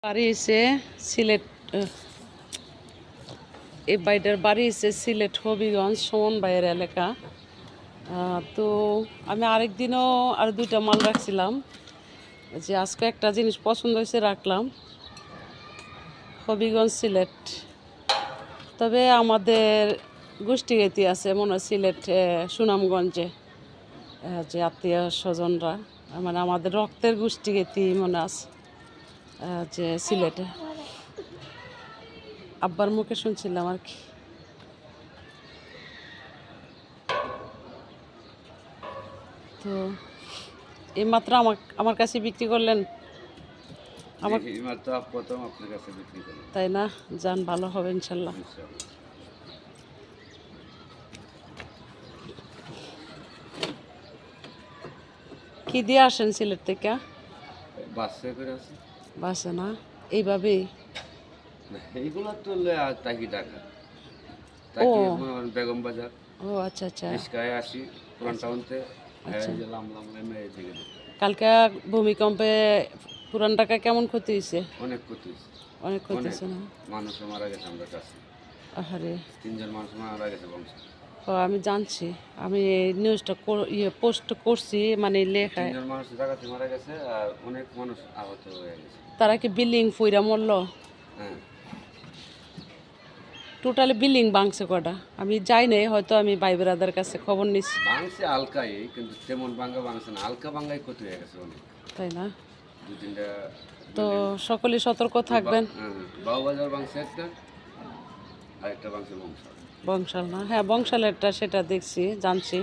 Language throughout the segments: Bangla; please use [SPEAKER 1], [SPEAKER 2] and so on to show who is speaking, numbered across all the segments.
[SPEAKER 1] বাড়ি এসে সিলেট এই বাইটার বাড়ি এসে সিলেট হবিগঞ্জ সুমন ভাইয়ের এলাকা। তো আমি আরেকদিনও আর দুইটা মাল রাখছিলাম, যে আজকে একটা জিনিস পছন্দ হয়েছে রাখলাম। হবিগঞ্জ সিলেট, তবে আমাদের গোষ্ঠীগীতি আছে মনে হয় সিলেট সুনামগঞ্জে, যে আত্মীয় স্বজনরা, মানে আমাদের রক্তের গোষ্ঠীগীতি মনে আছে যে সিলেটে। আব্বার মুখে শুনছিলাম আর কি। তো এইমাত্র আমার কাছে বিক্রি করলেন, তাই না? যান, ভালো হবে ইনশাল্লাহ। কি দিয়ে আসেন সিলেট থেকে? বাসে না, এইভাবেই?
[SPEAKER 2] বেগম বাজার।
[SPEAKER 1] ও আচ্ছা আচ্ছা। কালকে ভূমিকম্পে পুরান ঢাকা কেমন ক্ষতি হয়েছে?
[SPEAKER 2] অনেক ক্ষতি হয়েছে,
[SPEAKER 1] অনেক ক্ষতি হয়েছে না?
[SPEAKER 2] মানুষ মারা গেছে আমাদের কাছে।
[SPEAKER 1] আহারে,
[SPEAKER 2] 3 জন মানুষ মারা গেছে বংশ।
[SPEAKER 1] আমি জানছি, আমি নিউজটা পোস্ট করছি, মানে লেখায়।
[SPEAKER 2] 3 জন মানুষ জায়গাতে মারা গেছে আর অনেক মানুষ আহত হয়ে গেছে।
[SPEAKER 1] তারা কি বিল্ডিং ফুইরা মরলো?
[SPEAKER 2] হ্যাঁ,
[SPEAKER 1] টোটালি বিল্ডিং ভাঙছে কটা? আমি যাই নাই, হয়তো আমি ভাই ব্রাদার কাছে খবর নিচ্ছি।
[SPEAKER 2] ভাঙছে আলকাই, কিন্তু তেমন ভাঙছে না, আলকা ভাঙাই ক্ষতি হয়ে গেছে অনেক,
[SPEAKER 1] তাই না?
[SPEAKER 2] 2-3টা।
[SPEAKER 1] তো সকলে সতর্ক থাকবেন।
[SPEAKER 2] বাউবাজার ভাঙছে একটা, আরেকটা ভাঙছে বংশাল।
[SPEAKER 1] বংশাল না? হ্যাঁ, বংশালেরটা সেটা দেখছি, জানছি।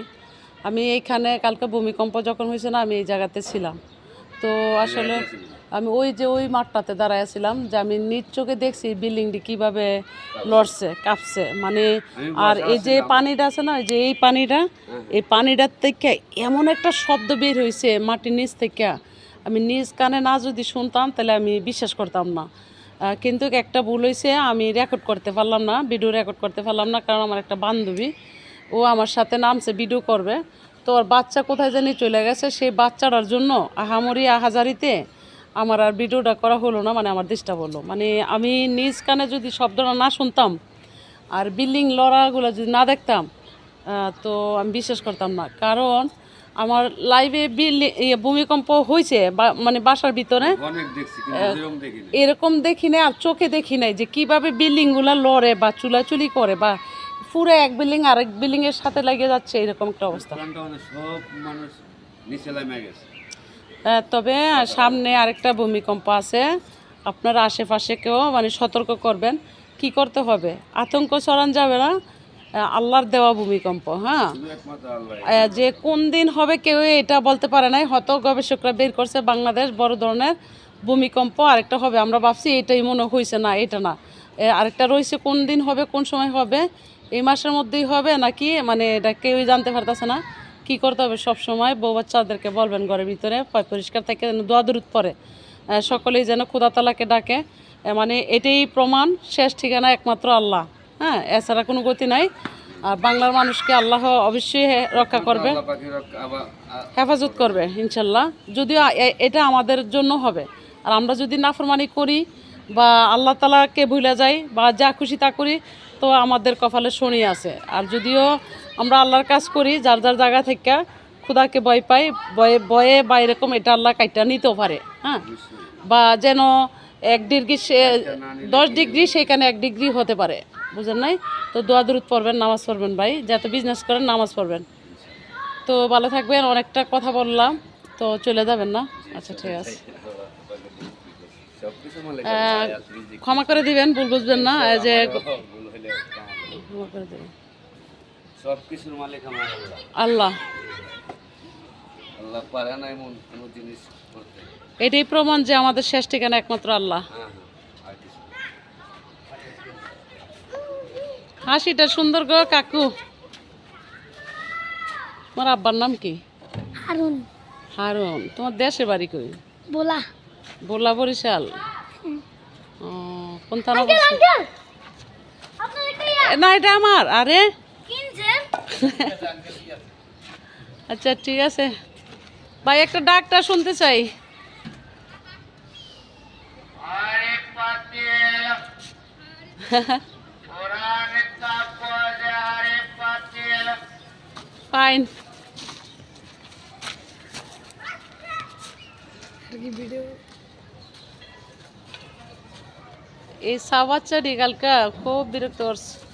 [SPEAKER 1] আমি এইখানে কালকে ভূমিকম্প যখন হয়েছে না, আমি এই জায়গাতে ছিলাম। তো আসলে আমি ওই মাঠটাতে দাঁড়াইছিলাম, যে আমি নিজ চোখে দেখছি বিল্ডিংটি কীভাবে লড়ছে, কাঁপছে, মানে। আর এই যে পানিটা আছে না, যে এই পানিটার থেকে এমন একটা শব্দ বের হয়েছে মাটির নিচ থেকে, আমি নিজ কানে না যদি শুনতাম তাহলে আমি বিশ্বাস করতাম না। কিন্তু একটা ভুল হয়েছে, আমি রেকর্ড করতে পারলাম না, ভিডিও রেকর্ড করতে পারলাম না, কারণ আমার একটা বান্ধবী, ও আমার সাথে নামছে ভিডিও করবে। তো ওর বাচ্চা কোথায় জানি চলে গেছে, সেই বাচ্চাটার জন্য আহামরি আহাজারিতে আমার আর ভিডিওটা করা হলো না, মানে আমার ডিস্টার্ব হলো। মানে আমি নিজ কানে যদি শব্দটা না শুনতাম আর বিল্ডিং লড়াগুলো যদি না দেখতাম, তো আমি বিশ্বাস করতাম না। কারণ আমার লাইভে ভূমিকম্প হয়েছে, মানে বাসার ভিতরে এরকম দেখি নাই, আর চোখে দেখি নাই যে কীভাবে বিল্ডিংগুলো লড়ে বা চুলাচুলি করে, বা পুরো এক বিল্ডিং আরেক বিল্ডিংয়ের সাথে লেগে যাচ্ছে, এরকম একটা অবস্থা। তবে সামনে আরেকটা ভূমিকম্প আছে, আপনারা আশেপাশে কেউ মানে সতর্ক করবেন। কি করতে হবে, আতঙ্ক ছড়ান যাবে না, আল্লাহর দেওয়া ভূমিকম্প। হ্যাঁ, যে কোন দিন হবে কেউ এটা বলতে পারে নাই, হয়তো গবেষকরা বের করছে বাংলাদেশ বড় ধরনের ভূমিকম্প আরেকটা হবে, আমরা ভাবছি এটাই মনে হয়েছে, না এটা না, আরেকটা রয়েছে, কোন দিন হবে, কোন সময় হবে, এই মাসের মধ্যেই হবে নাকি, মানে এটা কেউই জানতে পারতেছে না। কি করতে হবে, সব সময় বউ বাচ্চাদেরকে বলবেন ঘরের ভিতরে পরিষ্কার থেকে দোয়া দরুদ পড়ে, সকলেই যেন খোদা তাআলাকে ডাকে, মানে এটাই প্রমাণ, শেষ ঠিকানা একমাত্র আল্লাহ। হ্যাঁ, এছাড়া কোনো গতি নাই। আর বাংলার মানুষকে আল্লাহ অবশ্যই রক্ষা করবে, হেফাজত করবে ইনশাল্লাহ। যদিও এটা আমাদের জন্য হবে, আর আমরা যদি নাফরমানি করি বা আল্লাহ তাআলাকে ভুলে যাই বা যা খুশি তা করি, তো আমাদের কপালে শনি আছে। আর যদিও আমরা আল্লাহর কাজ করি যার যার জায়গা থেকে, খুদাকে ভয় পাই, ভয়ে বা এরকম, এটা আল্লাহ কাইটা নিতেও পারে। হ্যাঁ, বা যেন 1 ডিগ্রি 10 ডিগ্রি সেখানে 1 ডিগ্রি হতে পারে, বুঝেন নাই? তো দোয়া দরুদ পড়বেন, নামাজ পড়বেন ভাই, যত বিজনেস করেন নামাজ পড়বেন। তো ভালো থাকবেন, অনেকটা কথা বললাম, তো চলে যাবেন না? আচ্ছা, ঠিক আছে, ক্ষমা করে দিবেন, ভুল বুঝবেন না, যে ক্ষমা করে দেবেন।
[SPEAKER 2] সবকিছুর মালিক আমার
[SPEAKER 1] আল্লাহ।
[SPEAKER 2] আল্লাহ পারে না এমন কোনো জিনিস করতে।
[SPEAKER 1] এটাই প্রমাণ যে আমাদের শেষ ঠিকানা একমাত্র আল্লাহ। হাসিটা সুন্দর গো কাকু। তোমার আব্বার নাম কি?
[SPEAKER 3] হারুন।
[SPEAKER 1] হারুন। তোমার দেশের বাড়ি কই?
[SPEAKER 3] বোলা।
[SPEAKER 1] বোলা, বরিশাল। কোন থানা? না, এটা আমার। আরে আচ্ছা, ঠিক আছে ভাই, একটা ডাকটা শুনতে চাই। ফাইন। এই চা বাচ্চাটি কালকে খুব বিরক্ত করছে।